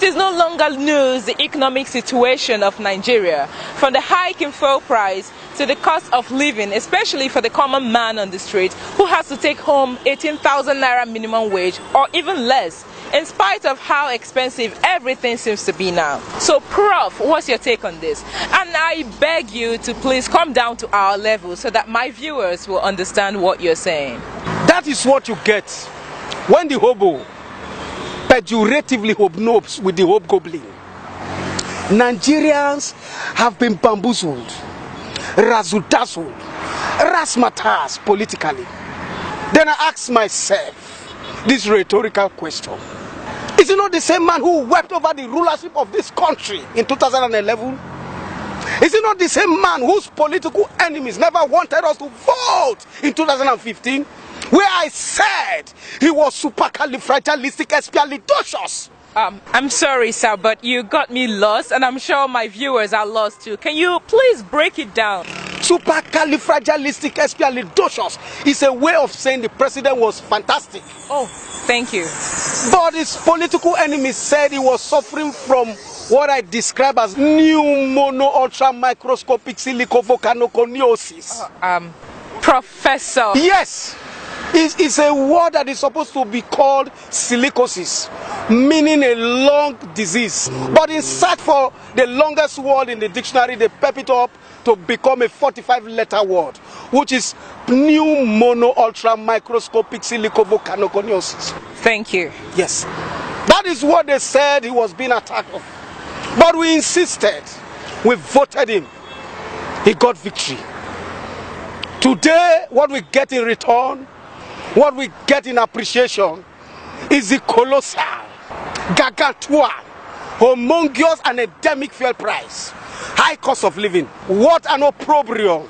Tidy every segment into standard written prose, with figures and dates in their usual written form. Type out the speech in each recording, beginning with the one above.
It is no longer news, the economic situation of Nigeria, from the hike in fuel price to the cost of living, especially for the common man on the street who has to take home 18,000 naira minimum wage or even less, in spite of how expensive everything seems to be now. So Prof, what's your take on this? And I beg you to please come down to our level so that my viewers will understand what you're saying. That is what you get when the hobo pejoratively hobnobs with the hobgoblin. Nigerians have been bamboozled, razzle-dazzled, razzmatazz politically. Then I ask myself this rhetorical question. Is it not the same man who wept over the rulership of this country in 2011? Is it not the same man whose political enemies never wanted us to vote in 2015? Where I said he was supercalifragilisticexpialidocious. I'm sorry, sir, but you got me lost, and I'm sure my viewers are lost too. Can you please break it down? Supercalifragilisticexpialidocious is a way of saying the president was fantastic. Oh, thank you. But his political enemies said he was suffering from what I describe as new mono-ultra microscopic silicovolcanoconiosis. Professor. Yes. It's a word that is supposed to be called silicosis, meaning a lung disease. But in search for the longest word in the dictionary, they pep it up to become a 45-letter word, which is new mono-ultra microscopic silicovolcanoconiosis. Thank you. Yes. That is what they said he was being attacked of. But we insisted. We voted him. He got victory. Today, what we get in return, what we get in appreciation, is the colossal, gargantuan, humongous and endemic fuel price, high cost of living. What an opprobrium,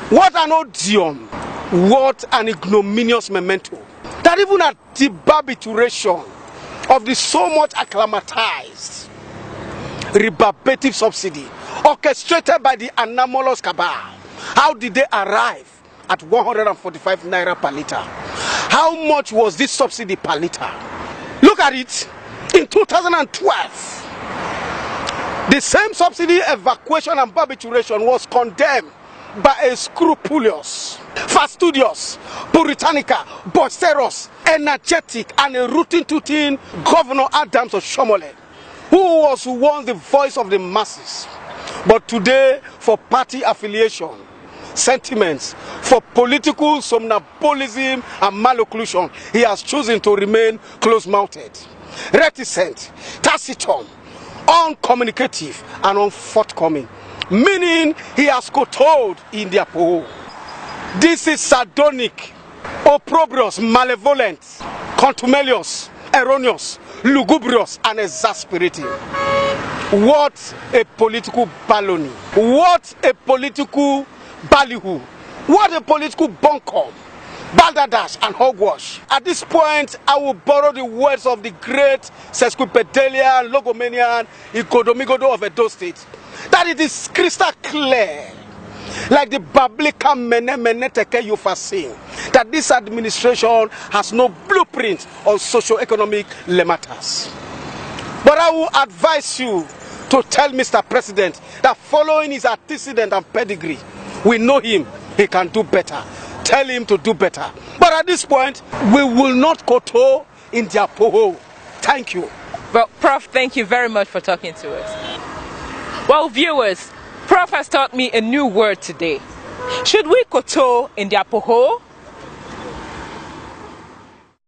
what an odium, what an ignominious memento. That even at the barbituration of the so much acclimatized rebarbative subsidy orchestrated by the anomalous cabal, how did they arrive at 145 naira per litre? How much was this subsidy per litre? Look at it. In 2012, the same subsidy evacuation and barbituration was condemned by a scrupulous, fastidious, puritanical, boisterous, energetic, and a rootin' Governor Adams of Shomole, who was once the voice of the masses, but today, for party affiliation, sentiments, for political somnambulism and malocclusion, he has chosen to remain close-mouthed, reticent, taciturn, uncommunicative, and unforthcoming, meaning he has kowtowed in their poho. This is sardonic, opprobrious, malevolent, contumelious, erroneous, lugubrious, and exasperating. What a political baloney. What a political ballyhoo. What a political bunkum, balderdash and hogwash. At this point, I will borrow the words of the great sesquipedalian, logomanian, Ikodomigodo of Edo State, that it is crystal clear, like the biblical Menemeneteke Yufasin, that this administration has no blueprint on socio-economic matters. But I will advise you to tell Mr. President that following his antecedent and pedigree, we know him, he can do better. Tell him to do better. But at this point, we will not kowtow in their poho. Thank you. Well, Prof, thank you very much for talking to us. Well, viewers, Prof has taught me a new word today. Should we kowtow in their poho